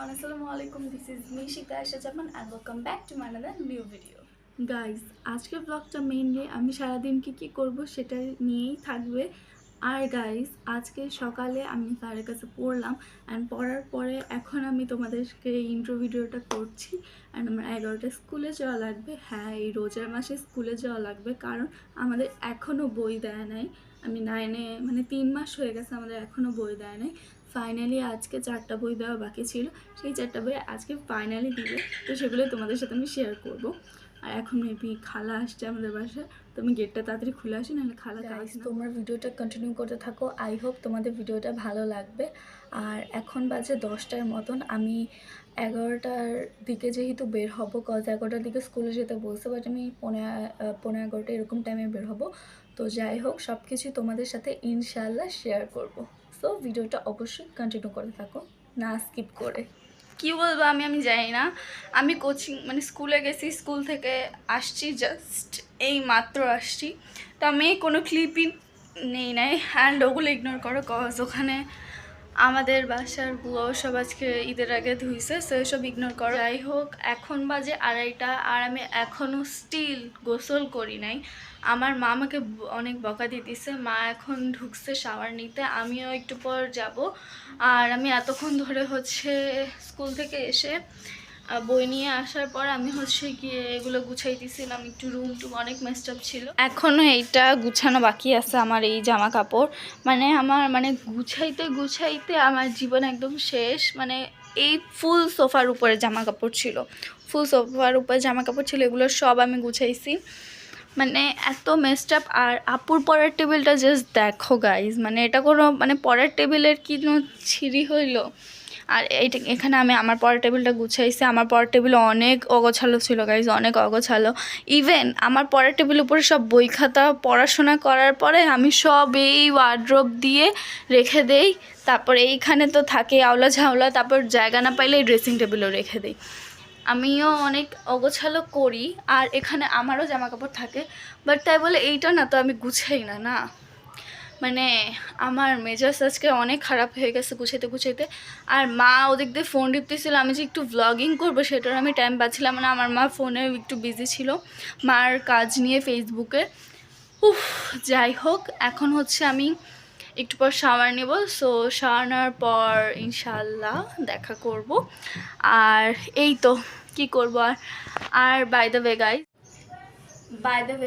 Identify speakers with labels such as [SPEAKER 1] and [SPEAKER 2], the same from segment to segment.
[SPEAKER 1] everyone, Assalamualaikum. This is me Shikta Aisha Chapman and welcome back to my another new video. Guys আজকের ব্লগটা mainly আমি সারাদিন কি করব সেটা নিয়েই থাকবে। আর গাইজ আজকে সকালে আমি স্যারের কাছে পড়লাম অ্যান্ড পড়ার পরে এখন আমি তোমাদেরকে ইন্ট্রো ভিডিওটা করছি। অ্যান্ড আমার 11টায় স্কুলে যাওয়া লাগবে। হ্যাঁ, এই রোজার মাসে স্কুলে যাওয়া লাগবে কারণ আমাদের এখনও বই দেয় নাই। আমি 9-এ মানে 3 মাস হয়ে গেছে আমাদের এখনও বই দেয় নাই। ফাইনালি আজকে 4টা বই দেওয়া বাকি ছিল, সেই 4টা বই আজকে ফাইনালি দিবে, তো সেগুলো তোমাদের সাথে আমি শেয়ার করব। আর এখন মেবি খালা আসছে আমাদের বাসায়, তো আমি গেটটা তাড়াতাড়ি খুলে আসি, নাহলে খালা কাজ। তোমরা ভিডিওটা কন্টিনিউ করতে থাকো, আই হোপ তোমাদের ভিডিওটা ভালো লাগবে। আর এখন বাজে 10টার মতন, আমি 11টার দিকে যেহেতু বের হব, কজ 11টার দিকে স্কুলে যেতে বলছে, বাট আমি 11:15 এরকম টাইমে বের হব। তো যাই হোক, সব কিছুই তোমাদের সাথে ইনশাআল্লাহ শেয়ার করব। সো ভিডিওটা অবশ্যই কন্টিনিউ করে থাকো, না স্কিপ করে। কি বলবো আমি জানি না। আমি কোচিং মানে স্কুলে গেছি, স্কুল থেকে আসছি, জাস্ট এই মাত্র আসছি, তো আমি কোনো ক্লিপই নেই নাই। অ্যান্ড ওগুলো ইগনোর করো, কজ ওখানে আমাদের বাসার বুয়াও সব আজকে ঈদের আগে ধুইছে, সো সব ইগনোর করো। যাই হোক, এখন বাজে 2:30 আর আমি এখনও স্টিল গোসল করি নাই। আমার মা আমাকে অনেক বকা দিতেছে। মা এখন ঢুকছে শাওয়ার নিতে, আমিও একটু পর যাব। আর আমি এতক্ষণ ধরে স্কুল থেকে এসে বই নিয়ে আসার পর আমি গিয়ে এগুলো গুছাইতেছিলাম, একটু রুম টুম অনেক মেস্ট আপ ছিল। এখনও এইটা গুছানো বাকি আছে, আমার এই জামা কাপড় আমার গুছাইতে আমার জীবন একদম শেষ। এই ফুল সোফার উপরে জামা কাপড় ছিল, এগুলো সব আমি গুছাইছি। এত মেস্ট আপ। আর আপুর পড়ার টেবিলটা জাস্ট দেখো গাইজ, এটা কোনো পড়ার টেবিলের কোনো ছিঁড়ি হইলো। আর এখানে আমি আমার পড়ার টেবিলটা গুছাইছি। আমার পড়ার টেবিল অনেক অগোছালো ছিল গাইজ, অনেক অগোছালো। ইভেন আমার পড়ার টেবিলের উপরে সব বই খাতা পড়াশোনা করার পরে আমি সব এই ওয়ার্ড্রোব দিয়ে রেখে দেই। তারপর এইখানে তো থাকে আওলা ঝাওলা, তারপর জায়গা না পাইলে ড্রেসিং টেবিলও রেখে দিই। আমিও অনেক অগোছালো করি, আর এখানে আমারও জামা কাপড় থাকে, বাট তাই বলে এইটা না তো আমি গুছাই না। আমার মেজাজ আজকে অনেক খারাপ হয়ে গেছে গুছাইতে। আর মা ওদিক দিয়ে ফোন টিপতেছিল, আমি যে একটু ভ্লগিং করবো সেটার আমি টাইম পাচ্ছিলাম না। আমার মা ফোনে একটু বিজি ছিল মার কাজ নিয়ে ফেসবুকে। যাই হোক, এখন আমি একটু পর শাওয়ার নেব। সো শাওয়ার নেওয়ার পর ইনশাআল্লাহ দেখা করব। আর এই তো কি করব। আর বাই দ্য ওয়ে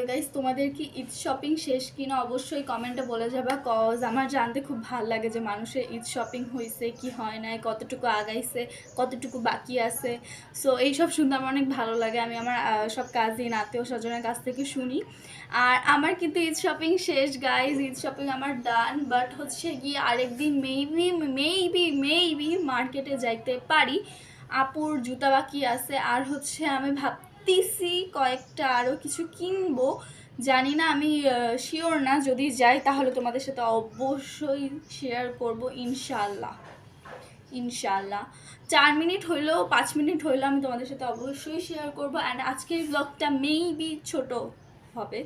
[SPEAKER 1] গাইস, তোমাদের কি ঈদ শপিং শেষ কিনা অবশ্যই কমেন্টে বলে যাবা, কজ আমার জানতে খুব ভালো লাগে যে মানুষের ঈদ শপিং হয়েছে কি হয় নাই, কতটুকু আগাইছে, কতটুকু বাকি আছে। সো এইসব শুনতে আমার অনেক ভালো লাগে। আমি আমার সব কাজিন আত্মীয় স্বজনের কাছ থেকে শুনি। আর আমার কিন্তু ঈদ শপিং শেষ গাইজ, ঈদ শপিং আমার ডান। বাট গিয়ে আরেকদিন মেবি মার্কেটে যাইতে পারি। আপুর জুতা বাকি আছে, আর আমি ভাবতেছি কয়েকটা আরও কিছু কিনবো। জানি না, আমি শিওর না। যদি যাই তাহলে তোমাদের সাথে অবশ্যই শেয়ার করব ইনশাআল্লাহ। 4 মিনিট হইলেও 5 মিনিট হইলেও আমি তোমাদের সাথে অবশ্যই শেয়ার করব। অ্যান্ড আজকের ব্লগটা মেবি ছোট হবে,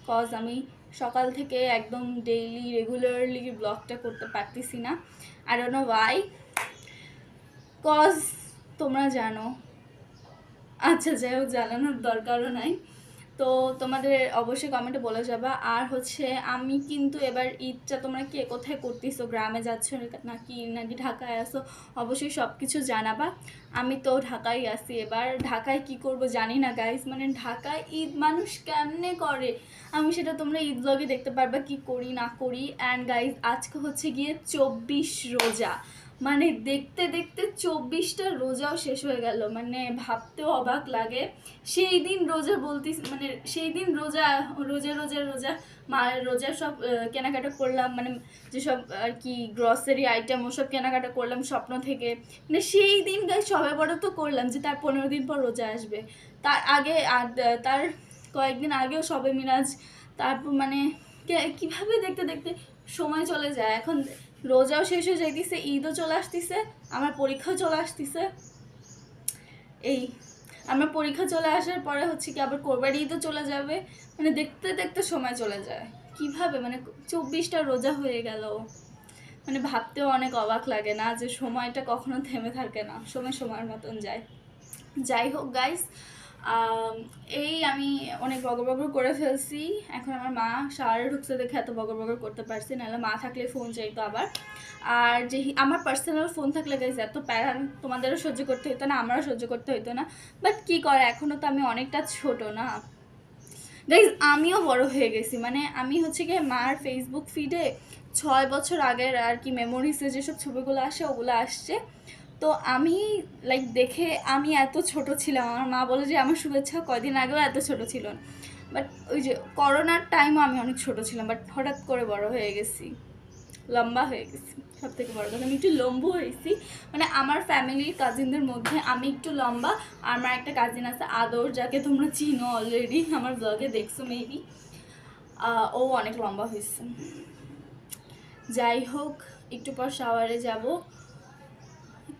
[SPEAKER 1] কজ আমি সকাল থেকে একদম ডেইলি রেগুলারলি ব্লগটা করতে পারতেছি না। I don't know why, cause তোমরা জানো। আচ্ছা, যাই হোক, জানানোর দরকারও নাই। তো তোমাদের অবশ্যই কমেন্টে বলে যাবা। আর আমি কিন্তু এবার ঈদটা তোমরা কে কোথায় করতেছো, গ্রামে যাচ্ছ নাকি ঢাকায় আসো, অবশ্যই সব কিছু জানাবা। আমি তো ঢাকায় আসি। এবার ঢাকায় কি করব জানি না গাইস। ঢাকায় ঈদ মানুষ কেমনে করে আমি সেটা তোমরা ঈদ ব্লগে দেখতে পারবা কি করি না করি। অ্যান্ড গাইস, আজকে গিয়ে 24 রোজা। দেখতে দেখতে 24টা রোজাও শেষ হয়ে গেল। ভাবতেও অবাক লাগে। সেই দিন রোজা বলতেছি, সেই দিন রোজা রোজা সব কেনাকাটা করলাম, যেসব আর কি গ্রসারি আইটেম ওসব কেনাকাটা করলাম স্বপ্ন থেকে। সেই দিন সবে বড় তো করলাম যে তার 15 দিন পর রোজা আসবে। তার আগে তার কয়েকদিন আগেও সবে মিরাজ। তারপর কিভাবে দেখতে দেখতে সময় চলে যায়। এখন রোজাও শেষ হয়ে যাইতেছে, ঈদও চলে আসতেছে, আমার পরীক্ষাও চলে আসতেছে। আমার পরীক্ষা চলে আসার পরে কি আবার কোরবানি ঈদও চলে যাবে। দেখতে দেখতে সময় চলে যায় কিভাবে। 24টা রোজা হয়ে গেল। মানে ভাবতেও অনেক অবাক লাগে না যে সময়টা কখনো থেমে থাকে না, সময়ের মতন যায়। যাই হোক গাইস, এই আমি অনেক বগর বগর করে ফেলছি। এখন আমার মা শাওয়ারে ঢুকছে দেখে এত বগর বগর করতে পারছি, নাহলে মা থাকলে ফোন চাইতো আবার। আর যে আমার পার্সোনাল ফোন থাকলে গাইস এত প্যারা তোমাদেরও সহ্য করতে হইতো না, আমারও সহ্য করতে হইতো না। বাট কি করে, এখনও তো আমি অনেকটা ছোট না গাইজ, আমিও বড় হয়ে গেছি। মানে আমি হচ্ছে গিয়ে মার ফেসবুক ফিডে 6 বছর আগের আর কি মেমোরিজে যেসব ছবিগুলো আসে ওগুলো আসছে। তো আমি লাইক দেখে আমি এত ছোট ছিলাম, আমার মা বলে যে আমার শুভেচ্ছা কয়দিন আগেও এত ছোট ছিল না। বাট ওই যে করোনার টাইমও আমি অনেক ছোট ছিলাম, বাট হঠাৎ করে বড় হয়ে গেছি, লম্বা হয়ে গেছি। সব থেকে বড় কথা, আমি একটু লম্বু হয়েছি। মানে আমার ফ্যামিলির কাজিনদের মধ্যে আমি একটু লম্বা। আমার একটা কাজিন আছে আদর, যাকে তোমরা চিনো অলরেডি, আমার ব্লগে দেখছো মেবি। ও অনেক লম্বা হয়েছে। যাই হোক, একটু পর শাওয়ারে যাব।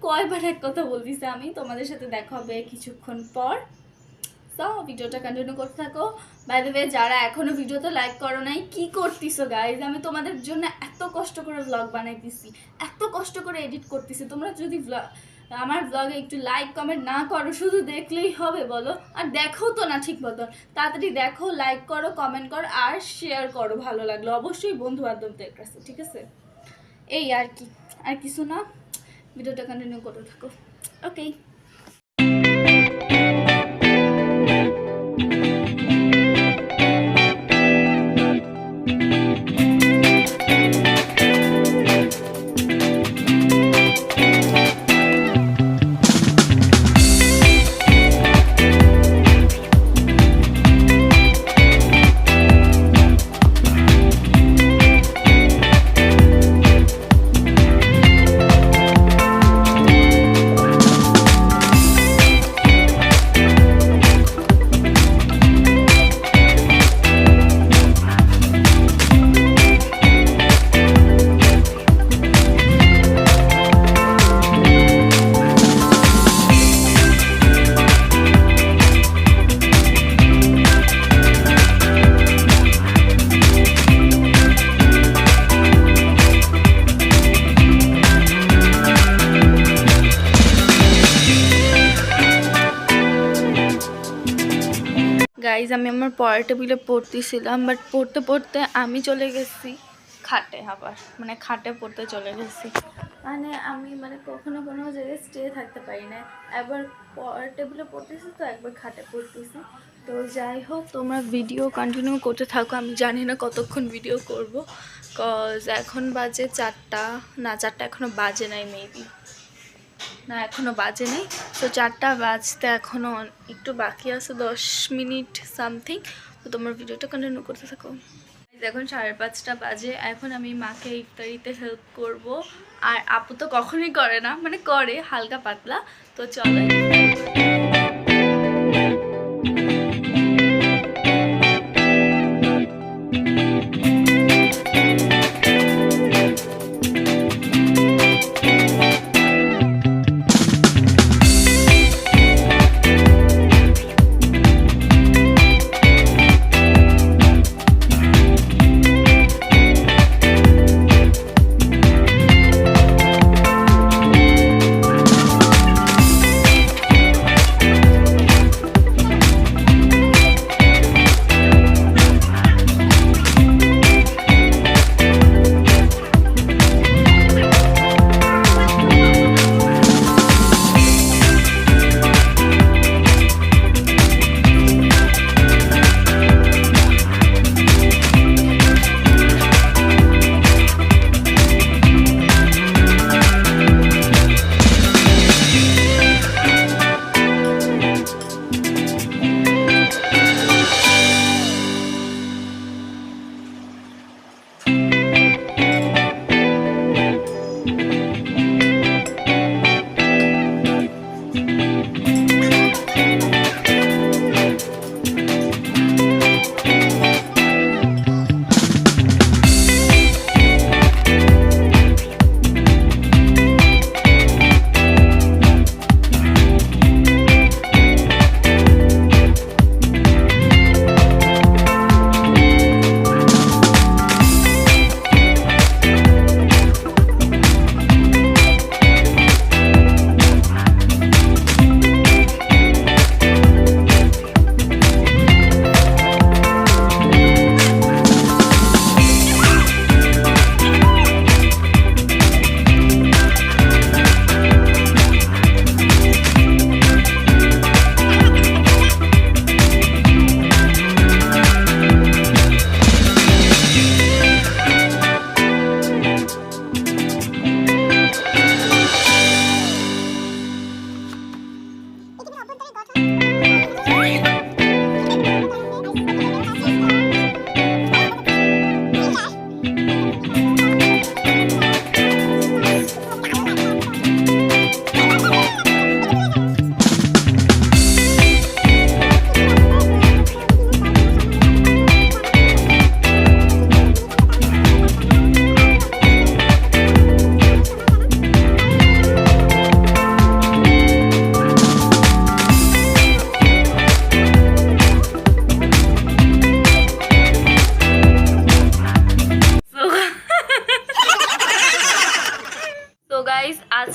[SPEAKER 1] কয়বার এক কথা বলতেছি আমি, তোমাদের সাথে দেখা হবে কিছুক্ষণ পর। তো ভিডিওটা কন্টিনিউ করতে থাকো। বাই দ্য ওয়ে, যারা এখনো ভিডিওতে লাইক করো নাই, কি করতেছো গাইজ? আমি তোমাদের জন্য এত কষ্ট করে ব্লগ বানাইতেছি, এত কষ্ট করে এডিট করতেছি। তোমরা যদি আমার ব্লগে একটু লাইক কমেন্ট না করো, শুধু দেখলেই হবে বলো? আর দেখো তো না ঠিক মতো, তাড়াতাড়ি দেখো, লাইক করো, কমেন্ট করো আর শেয়ার করো ভালো লাগলো অবশ্যই বন্ধু বান্ধবদের কাছে, ঠিক আছে? এই আর কি, আর কিছু না। ভিডিওটা কন্টিনিউ করতে থাকো। ওকে। গাইজ, আমি আমার পড়ার টেবিলে পড়তেছিলাম, বাট পড়তে পড়তে আমি চলে গেছি খাটে। আবার মানে খাটে পড়তে চলে গেছি। মানে আমি কখনো কোনো জায়গায় স্টে থাকতে পারি না। একবার পড়ার টেবিলে পড়তেছি তো একবার খাটে পড়তেছি। তো যাই হোক, তোমরা ভিডিও কন্টিনিউ করতে থাকো। আমি জানি না কতক্ষণ ভিডিও করব, কজ এখন বাজে 4টা, না 4টা এখনও বাজে নাই, মেবি না এখনও বাজে নেই। তো 4টা বাজতে এখনও একটু বাকি আছে, 10 মিনিট সামথিং। তো তোমার ভিডিওটা কন্টিনিউ করতে থাকো। এখন 5:30 বাজে। এখন আমি মাকে ইফতারিতে হেল্প করব। আর আপু তো কখনোই করে না, মানে করে হালকা পাতলা। তো চলো।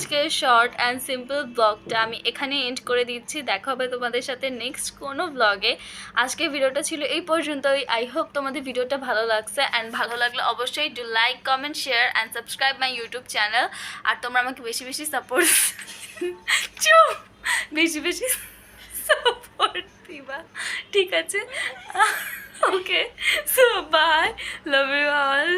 [SPEAKER 1] আজকের শর্ট অ্যান্ড সিম্পল ব্লগটা আমি এখানে এন্ড করে দিচ্ছি। দেখা হবে তোমাদের সাথে নেক্সট কোনো ব্লগে। আজকের ভিডিওটা ছিল এই পর্যন্তই। আই হোপ তোমাদের ভিডিওটা ভালো লাগছে, অ্যান্ড ভালো লাগলে অবশ্যই do like, comment, share and subscribe my YouTube channel. আর তোমরা আমাকে বেশি বেশি সাপোর্ট বেশি বেশি সাপোর্ট দিবা, ঠিক আছে? Okay, so bye, love you all.